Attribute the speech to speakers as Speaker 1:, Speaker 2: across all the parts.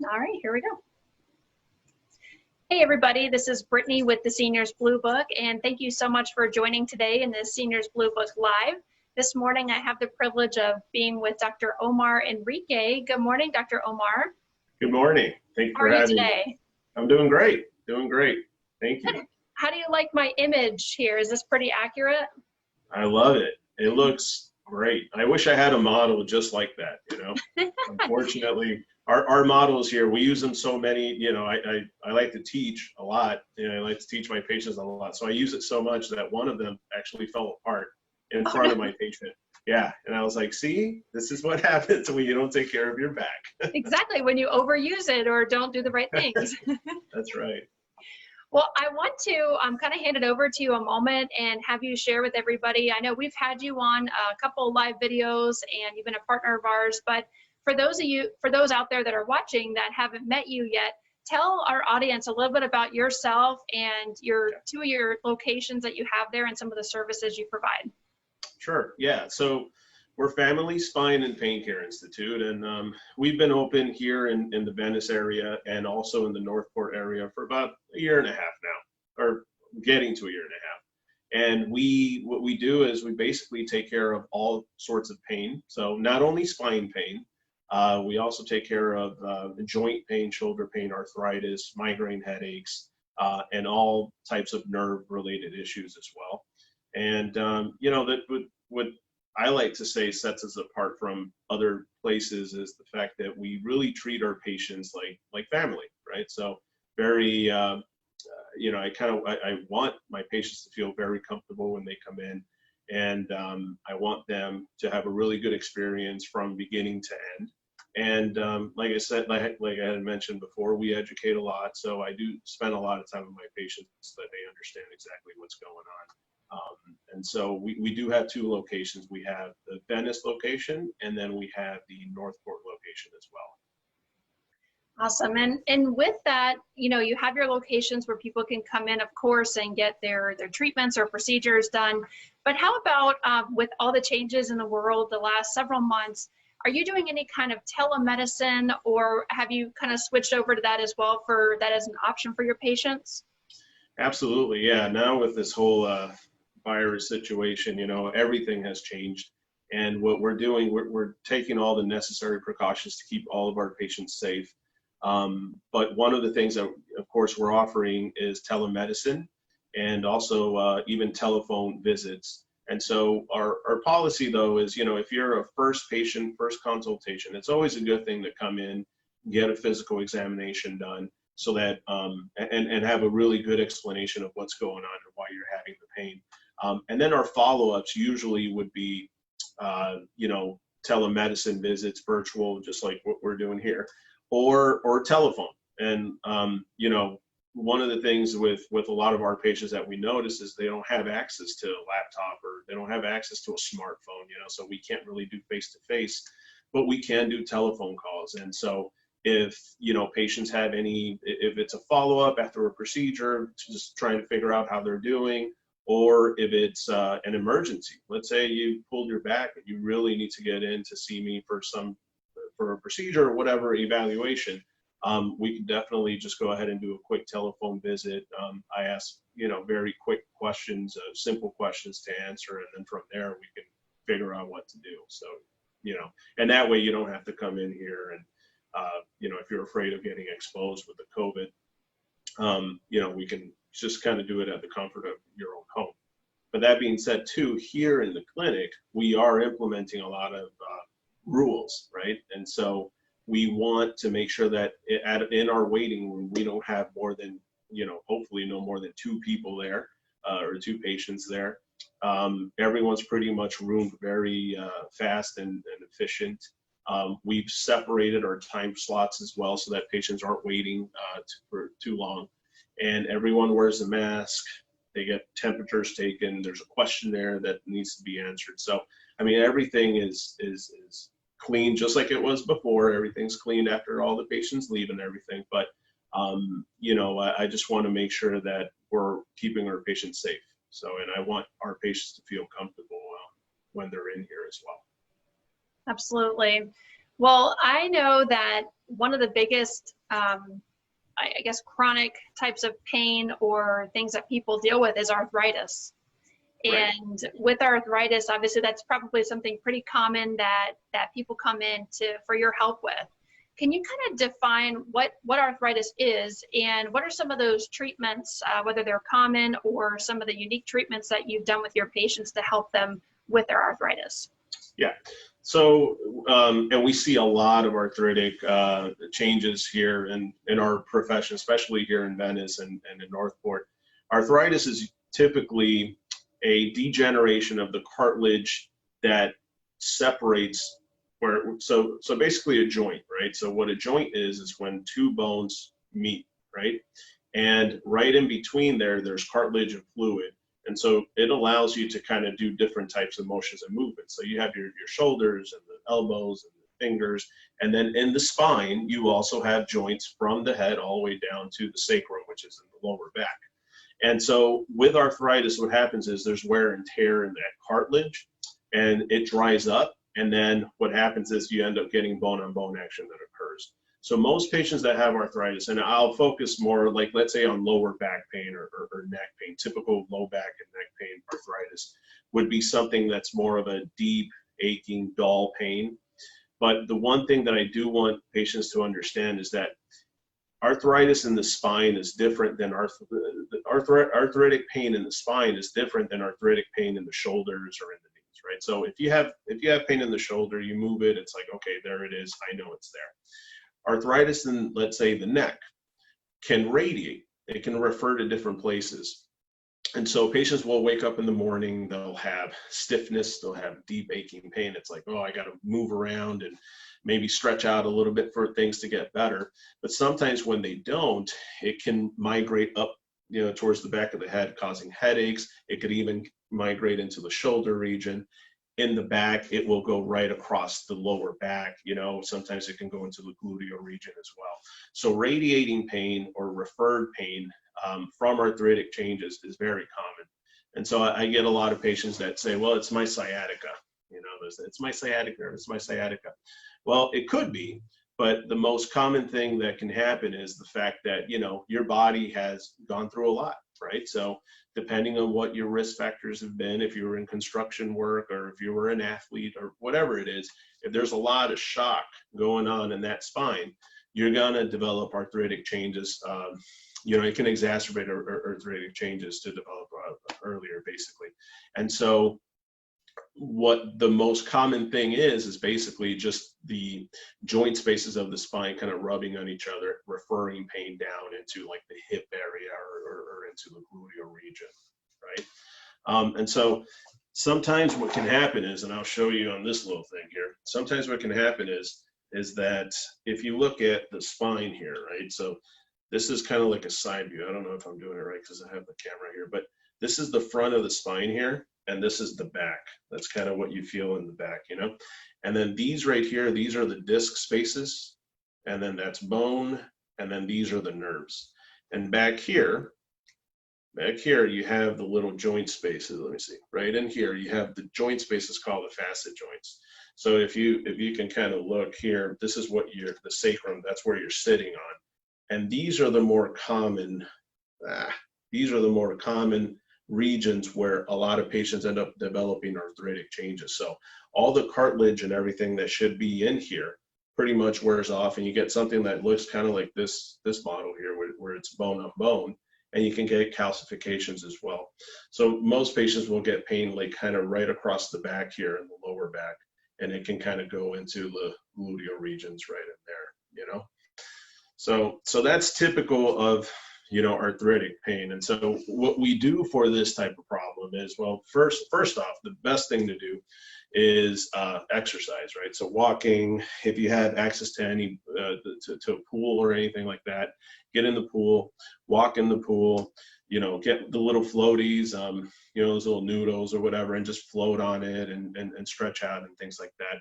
Speaker 1: All right, here we go. Hey everybody, this is Brittany with the Seniors Blue Book, and thank you so much for joining today in the Seniors Blue Book Live. This morning I have the privilege of being with Dr. Omar Henriquez. Good morning, Dr. Omar.
Speaker 2: Good morning. Thank you for having me.
Speaker 1: How are you today?
Speaker 2: I'm doing great. Doing great. Thank you.
Speaker 1: How do you like my image here? Is this pretty accurate?
Speaker 2: I love it. It looks great. I wish I had a model just like that, you know. Unfortunately, our models here, we use them so many, you know, I like to teach a lot, and I like to teach my patients a lot. So I use it so much that one of them actually fell apart in front of my patient. Yeah, and I was like, see, this is what happens when you don't take care of your back.
Speaker 1: Exactly, when you overuse it or don't do the right things.
Speaker 2: That's right.
Speaker 1: Well, I want to kind of hand it over to you a moment and have you share with everybody. I know we've had you on a couple live videos and you've been a partner of ours, but for those out there that are watching that haven't met you yet, tell our audience a little bit about yourself and two of your locations that you have there and some of the services you provide.
Speaker 2: Sure, yeah. So we're Family Spine and Pain Care Institute, and we've been open here in the Venice area and also in the Northport area for about a year and a half now, or getting to a year and a half. And what we do is we basically take care of all sorts of pain. So not only spine pain, we also take care of joint pain, shoulder pain, arthritis, migraine headaches, and all types of nerve-related issues as well. And you know, that what I like to say sets us apart from other places is the fact that we really treat our patients like family, right? So very, you know, I want my patients to feel very comfortable when they come in, and I want them to have a really good experience from beginning to end. And like I said, like I had mentioned before, we educate a lot, so I do spend a lot of time with my patients so that they understand exactly what's going on. And so we do have two locations. We have the Venice location, and then we have the Northport location as well.
Speaker 1: Awesome. And with that, you know, you have your locations where people can come in, of course, and get their treatments or procedures done. But how about with all the changes in the world the last several months, are you doing any kind of telemedicine, or have you kind of switched over to that as well for that as an option for your patients?
Speaker 2: Absolutely, yeah. Now with this whole virus situation, you know, everything has changed. And what we're doing, we're taking all the necessary precautions to keep all of our patients safe. But one of the things that, of course, we're offering is telemedicine and also even telephone visits. And so our policy, though, is, you know, if you're a first patient, first consultation, it's always a good thing to come in, get a physical examination done so that, and have a really good explanation of what's going on and why you're having the pain. And then our follow-ups usually would be, you know, telemedicine visits, virtual, just like what we're doing here, or telephone. And, you know, one of the things with a lot of our patients that we notice is they don't have access to a laptop or they don't have access to a smartphone, you know, so we can't really do face-to-face, but we can do telephone calls. And so if, you know, patients have if it's a follow-up after a procedure, just trying to figure out how they're doing, or if it's an emergency. Let's say you pulled your back and you really need to get in to see me for a procedure or whatever evaluation. We can definitely just go ahead and do a quick telephone visit. I ask, you know, very quick questions, simple questions to answer, and then from there we can figure out what to do. So, you know, and that way you don't have to come in here and, you know, if you're afraid of getting exposed with the COVID, you know, we can just kind of do it at the comfort of your own home. But that being said, too, here in the clinic, we are implementing a lot of rules, right? And so we want to make sure that in our waiting room, we don't have more than, you know, hopefully no more than 2 people there or 2 patients there. Everyone's pretty much roomed very fast and efficient. We've separated our time slots as well so that patients aren't waiting for too long. And everyone wears a mask. They get temperatures taken. There's a questionnaire that needs to be answered. So, I mean, everything is clean just like it was before. Everything's cleaned after all the patients leave and everything. But, you know, I just want to make sure that we're keeping our patients safe. So, and I want our patients to feel comfortable when they're in here as well.
Speaker 1: Absolutely. Well, I know that one of the biggest, I guess, chronic types of pain or things that people deal with is arthritis.
Speaker 2: Right.
Speaker 1: And with arthritis, obviously, that's probably something pretty common that people come in for your help with. Can you kind of define what arthritis is and what are some of those treatments, whether they're common or some of the unique treatments that you've done with your patients to help them with their arthritis?
Speaker 2: Yeah. So, and we see a lot of arthritic changes here in our profession, especially here in Venice and in Northport. Arthritis is typically a degeneration of the cartilage that separates so basically a joint, right? So what a joint is when two bones meet, right? And right in between there's cartilage and fluid. And so it allows you to kind of do different types of motions and movements. So you have your shoulders and the elbows and the fingers. And then in the spine, you also have joints from the head all the way down to the sacrum, which is in the lower back. And so with arthritis, what happens is there's wear and tear in that cartilage and it dries up. And then what happens is you end up getting bone-on-bone action that occurs. So most patients that have arthritis, and I'll focus more like, let's say on lower back pain or neck pain, typical low back and neck pain arthritis would be something that's more of a deep, aching, dull pain. But the one thing that I do want patients to understand is that arthritis in the spine is different than arthritic pain in the spine is different than arthritic pain in the shoulders or in the knees, right? So if you have pain in the shoulder, you move it, it's like, okay, there it is, I know it's there. Arthritis in, let's say, the neck can radiate. It can refer to different places. And so patients will wake up in the morning, they'll have stiffness, they'll have deep aching pain. It's like, oh, I got to move around and maybe stretch out a little bit for things to get better. But sometimes when they don't, it can migrate up, towards the back of the head, causing headaches. It could even migrate into the shoulder region. In the back, it will go right across the lower back. Sometimes it can go into the gluteal region as well. So radiating pain or referred pain from arthritic changes is very common. And so I get a lot of patients that say, well, it's my sciatica. It's my sciatica, it's my sciatica. Well, it could be, but the most common thing that can happen is the fact that, your body has gone through a lot, right? So depending on what your risk factors have been, if you were in construction work or if you were an athlete or whatever it is, if there's a lot of shock going on in that spine, you're gonna develop arthritic changes. It can exacerbate arthritic changes to develop earlier, basically. And so what the most common thing is basically just the joint spaces of the spine kind of rubbing on each other, referring pain down into like the hip area or into the gluteal region, right? And so sometimes what can happen is, and I'll show you on this little thing here, sometimes what can happen is that if you look at the spine here, right? So this is kind of like a side view. I don't know if I'm doing it right because I have the camera here, but this is the front of the spine here, and this is the back. That's kind of what you feel in the back, And then these right here, these are the disc spaces, and then that's bone, and then these are the nerves. And back here you have the little joint spaces. Let me see. Right in here, you have the joint spaces called the facet joints. So if you can kind of look here, this is what the sacrum, that's where you're sitting on. And these are the more common, regions where a lot of patients end up developing arthritic changes. So all the cartilage and everything that should be in here pretty much wears off, and you get something that looks kind of like this model here where it's bone on bone, and you can get calcifications as well. So most patients will get pain like kind of right across the back here in the lower back, and it can kind of go into the gluteal regions right in there, So that's typical of arthritic pain. And so what we do for this type of problem is, well, first off, the best thing to do is exercise, right? So walking, if you have access to any to a pool or anything like that, get in the pool, walk in the pool, get the little floaties, those little noodles or whatever, and just float on it and stretch out and things like that.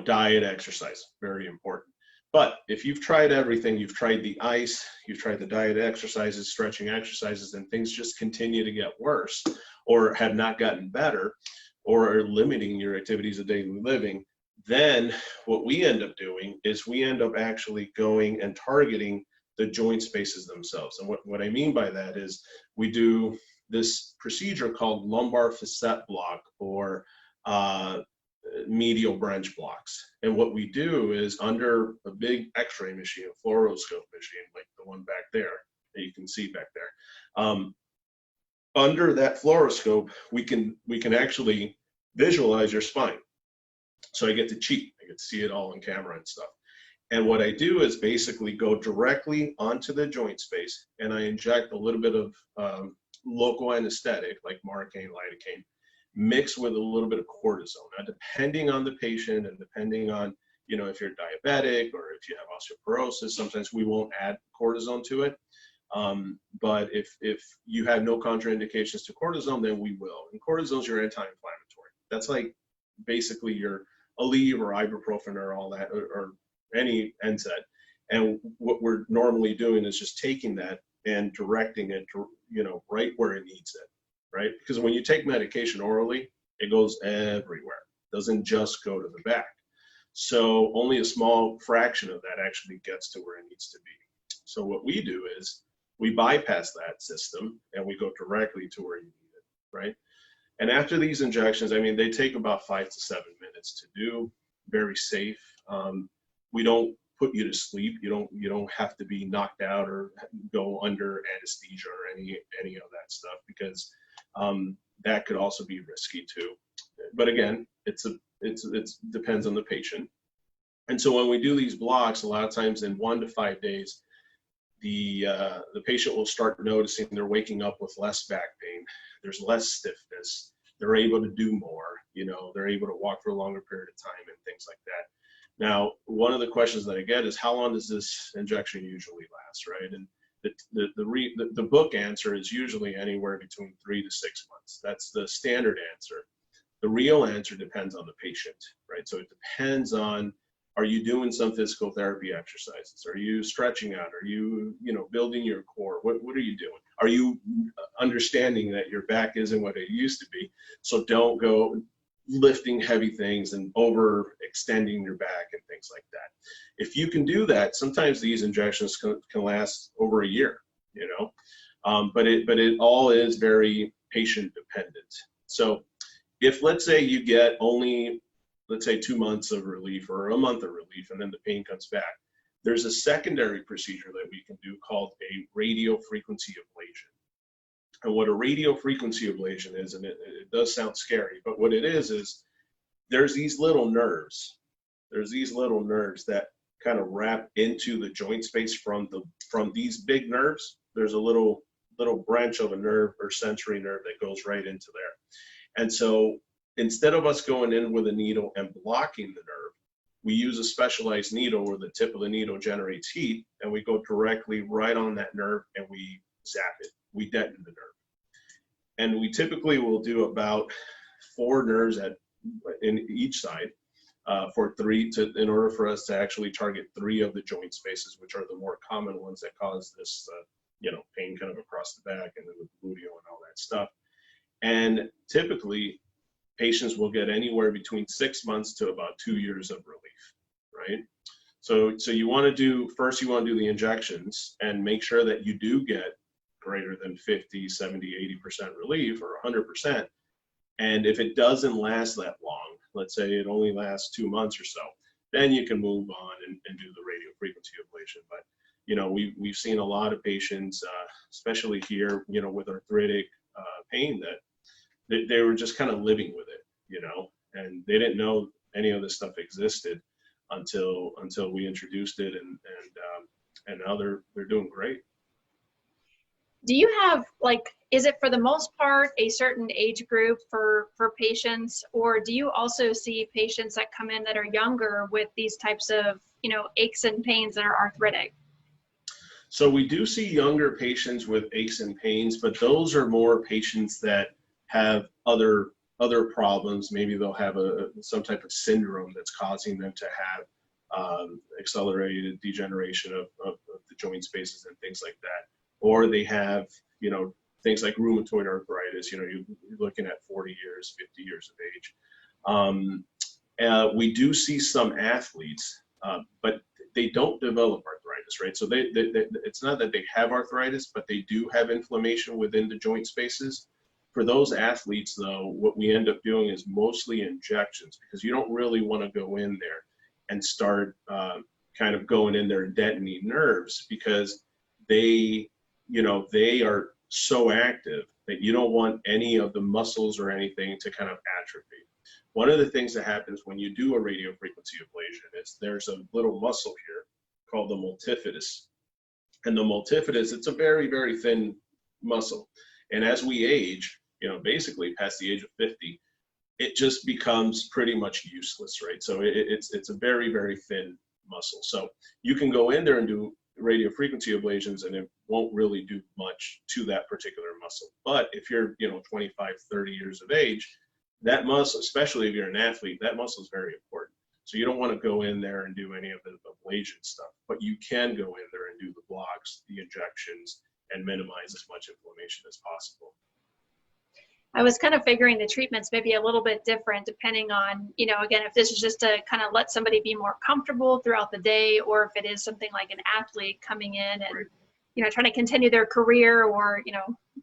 Speaker 2: Diet, exercise, very important. But if you've tried everything, you've tried the ice, you've tried the diet exercises, stretching exercises, and things just continue to get worse or have not gotten better or are limiting your activities of daily living, Then what we end up doing is we end up actually going and targeting the joint spaces themselves. And what I mean by that is we do this procedure called lumbar facet block, or medial branch blocks. And what we do is, under a big x-ray machine, a fluoroscope machine, like the one back there that you can see back there, under that fluoroscope, we can actually visualize your spine. So I get to cheat. I get to see it all on camera and stuff. And what I do is basically go directly onto the joint space, and I inject a little bit of local anesthetic like Marcaine, lidocaine, mixed with a little bit of cortisone. Now, depending on the patient and depending on, if you're diabetic or if you have osteoporosis, sometimes we won't add cortisone to it. But if you have no contraindications to cortisone, then we will. And cortisone is your anti-inflammatory. That's like basically your Aleve or ibuprofen or all that, or any NSAID. And what we're normally doing is just taking that and directing it to, right where it needs it, right? Because when you take medication orally, it goes everywhere. It doesn't just go to the back. So only a small fraction of that actually gets to where it needs to be. So what we do is we bypass that system and we go directly to where you need it, right? And after these injections, I mean, they take about 5 to 7 minutes to do, very safe. We don't put you to sleep. You don't have to be knocked out or go under anesthesia or any of that stuff, because that could also be risky too. But again, it depends on the patient. And so when we do these blocks, a lot of times in 1 to 5 days, the patient will start noticing they're waking up with less back pain. There's less stiffness. They're able to do more. They're able to walk for a longer period of time and things like that. Now, one of the questions that I get is, how long does this injection usually last, right? And the book answer is usually anywhere between 3 to 6 months. That's the standard answer. The real answer depends on the patient, right? So it depends on, are you doing some physical therapy exercises? Are you stretching out? Are you, building your core? What are you doing? Are you understanding that your back isn't what it used to be? So don't go lifting heavy things and overextending your back and things like that. If you can do that, sometimes these injections can last over a year, but it all is very patient dependent. So if, let's say, you get only, let's say, 2 months of relief or a month of relief, and then the pain comes back, there's a secondary procedure that we can do called a radio frequency ablation. And what a radio frequency ablation is, and it does sound scary, but what it is there's these little nerves. There's these little nerves that kind of wrap into the joint space from these big nerves. There's a little branch of a nerve or sensory nerve that goes right into there. And so instead of us going in with a needle and blocking the nerve, we use a specialized needle where the tip of the needle generates heat, and we go directly right on that nerve and we zap it. We deaden the nerve. And we typically will do about 4 nerves in each side in order for us to actually target 3 of the joint spaces, which are the more common ones that cause this, pain kind of across the back and then the gluteal and all that stuff. And typically, patients will get anywhere between 6 months to about 2 years of relief, right? So you want to do the injections and make sure that you do get greater than 50, 70, 80% relief or 100%. And if it doesn't last that long, let's say it only lasts 2 months or so, then you can move on and do the radio frequency ablation. But, we've seen a lot of patients, especially here, with arthritic pain, that they were just kind of living with it, and they didn't know any of this stuff existed until we introduced it, and now they're doing great.
Speaker 1: Do you have, is it for the most part a certain age group for patients, or do you also see patients that come in that are younger with these types of, aches and pains that are arthritic?
Speaker 2: So we do see younger patients with aches and pains, but those are more patients that have other problems. Maybe they'll have some type of syndrome that's causing them to have accelerated degeneration of the joint spaces and things like that. Or they have, things like rheumatoid arthritis, you're looking at 40 years, 50 years of age. We do see some athletes, but they don't develop arthritis, right? So it's not that they have arthritis, but they do have inflammation within the joint spaces. For those athletes, though, what we end up doing is mostly injections, because you don't really want to go in there and start kind of going in there and detonating nerves, because they are so active that you don't want any of the muscles or anything to kind of atrophy. One of the things that happens when you do a radiofrequency ablation is there's a little muscle here called the multifidus. And the multifidus, it's a very, very thin muscle. And as we age, basically past the age of 50, it just becomes pretty much useless, right? So it's a very, very thin muscle. So you can go in there and do radiofrequency ablations and it won't really do much to that particular muscle. But if you're, 25, 30 years of age, that muscle, especially if you're an athlete, that muscle is very important. So you don't want to go in there and do any of the ablation stuff, but you can go in there and do the blocks, the injections, and minimize as much inflammation as possible.
Speaker 1: I was kind of figuring the treatments may be a little bit different depending on, again, if this is just to kind of let somebody be more comfortable throughout the day, or if it is something like an athlete coming in and,
Speaker 2: right.
Speaker 1: Trying to continue their career or,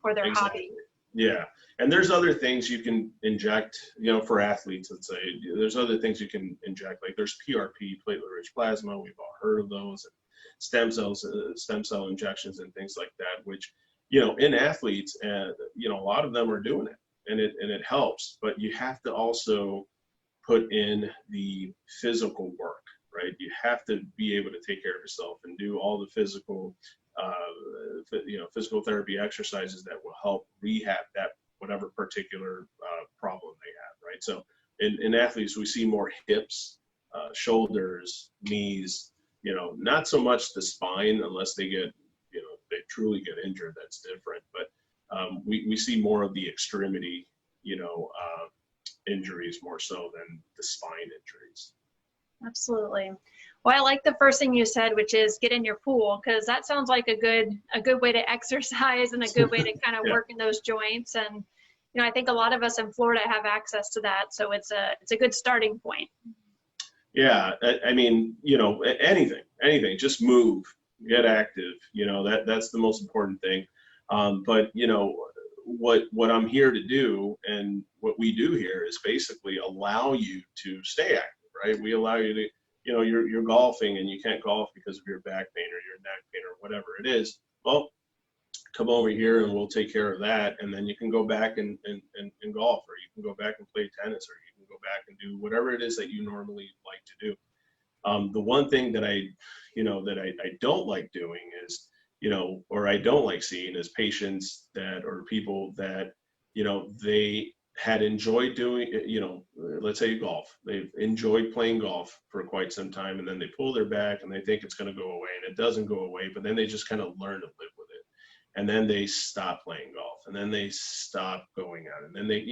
Speaker 1: or their
Speaker 2: Exactly.
Speaker 1: hobby.
Speaker 2: Yeah. And there's other things you can inject, for athletes, let's say. There's other things you can inject, like there's PRP, platelet-rich plasma. We've all heard of those. And stem cell injections and things like that, which, in athletes, a lot of them are doing it, and it helps. But you have to also put in the physical work, right? You have to be able to take care of yourself and do all the physical therapy exercises that will help rehab that whatever particular problem they have, right? So in athletes, we see more hips, shoulders, knees, not so much the spine unless they get, they truly get injured, that's different. But we see more of the extremity, injuries more so than the spine injuries.
Speaker 1: Absolutely. Well, I like the first thing you said, which is get in your pool, because that sounds like a good way to exercise and a good way to kind of
Speaker 2: Yeah.
Speaker 1: work in those joints. And I think a lot of us in Florida have access to that, so it's a good starting point.
Speaker 2: Yeah, I mean, anything, just move, get active. That's the most important thing. But what I'm here to do, and what we do here, is basically allow you to stay active, right? We allow you to, you're golfing and you can't golf because of your back pain or your neck pain or whatever it is. Well, come over here and we'll take care of that, and then you can go back and golf, or you can go back and play tennis, or you can go back and do whatever it is that you normally like to do. The one thing that I don't like doing is, or I don't like seeing, is patients or people that, they had enjoyed doing, let's say golf. They've enjoyed playing golf for quite some time, and then they pull their back and they think it's going to go away, and it doesn't go away, but then they just kind of learn to live with it. And then they stop playing golf, and then they stop going out, and then they,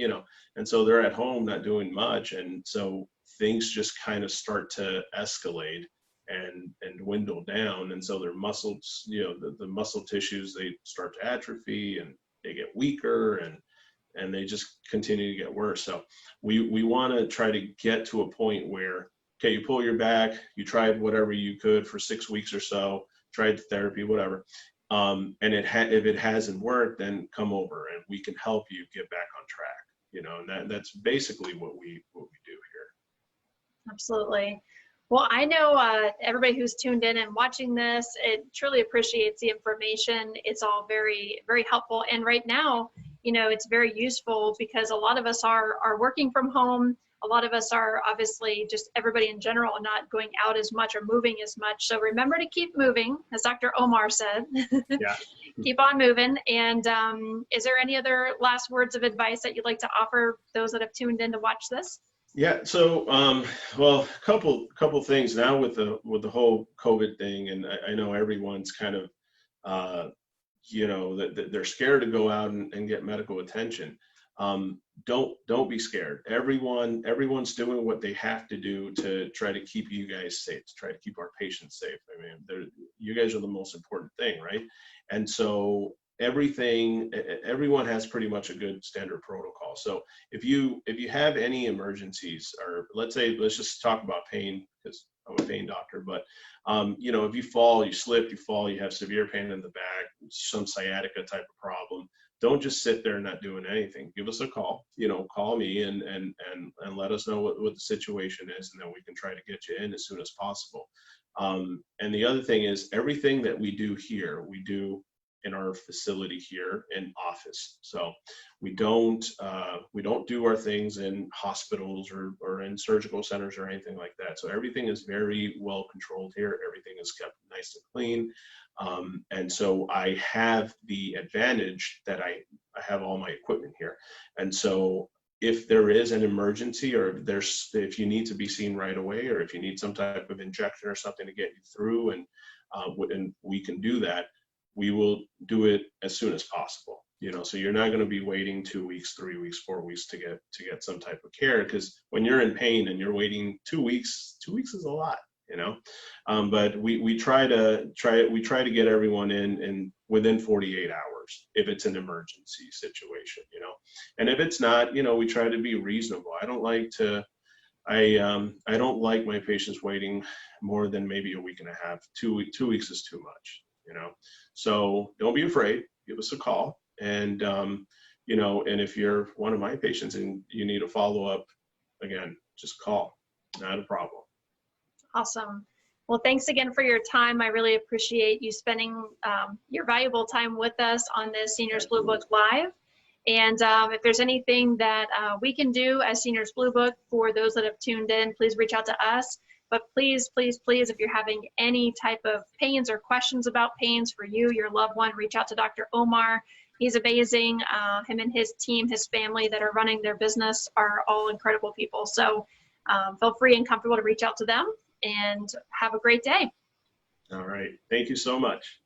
Speaker 2: and so they're at home not doing much. And so things just kind of start to escalate and dwindle down. And so their muscles, the muscle tissues, they start to atrophy and they get weaker, and they just continue to get worse. So we want to try to get to a point where, okay, you pull your back, you tried whatever you could for 6 weeks or so, tried therapy, whatever. And if it hasn't worked, then come over and we can help you get back on track, and that's basically what we do here.
Speaker 1: Absolutely. Well, I know everybody who's tuned in and watching this, it truly appreciates the information. It's all very, very helpful. And right now, it's very useful because a lot of us are working from home. A lot of us are obviously, just everybody in general, not going out as much or moving as much. So remember to keep moving, as Dr. Omar said.
Speaker 2: Yeah.
Speaker 1: Keep on moving. And is there any other last words of advice that you'd like to offer those that have tuned in to watch this?
Speaker 2: Yeah. So, well, a couple things now with the whole COVID thing, and I know everyone's kind of, that they're scared to go out and get medical attention. Don't be scared. Everyone's doing what they have to do to try to keep you guys safe, to try to keep our patients safe. I mean, you guys are the most important thing, right? And so everyone has pretty much a good standard protocol. So if you have any emergencies, or let's just talk about pain, because I'm a pain doctor, but you know, if you fall, you slip, you fall, you have severe pain in the back, some sciatica type of problem, don't just sit there not doing anything. Give us a call, you know, call me and let us know what the situation is, and then we can try to get you in as soon as possible. And the other thing is, everything that we do here, we do in our facility here in office. So we don't do our things in hospitals or in surgical centers or anything like that. So everything is very well controlled here. Everything is kept nice and clean. And so I have the advantage that I have all my equipment here. And so if there is an emergency, or if you need to be seen right away, or if you need some type of injection or something to get you through, and we can do that, we will do it as soon as possible. You know, so you're not going to be waiting 2 weeks, 3 weeks, 4 weeks to get some type of care, because when you're in pain and you're waiting 2 weeks, 2 weeks is a lot, you know. But we try to get everyone in within 48 hours if it's an emergency situation, you know. And if it's not, you know, we try to be reasonable. I don't like my patients waiting more than maybe a week and a half. 2 weeks is too much, you know. So don't be afraid. Give us a call. And, you know, and if you're one of my patients and you need a follow-up, again, just call. Not a problem.
Speaker 1: Awesome. Well, thanks again for your time. I really appreciate you spending your valuable time with us on this Seniors Blue Book Live. And if there's anything that we can do as Seniors Blue Book for those that have tuned in, please reach out to us. But please, please, please, if you're having any type of pains or questions about pains for you, your loved one, reach out to Dr. Omar. He's amazing. Him and his team, his family that are running their business are all incredible people. So feel free and comfortable to reach out to them, and have a great day.
Speaker 2: All right. Thank you so much.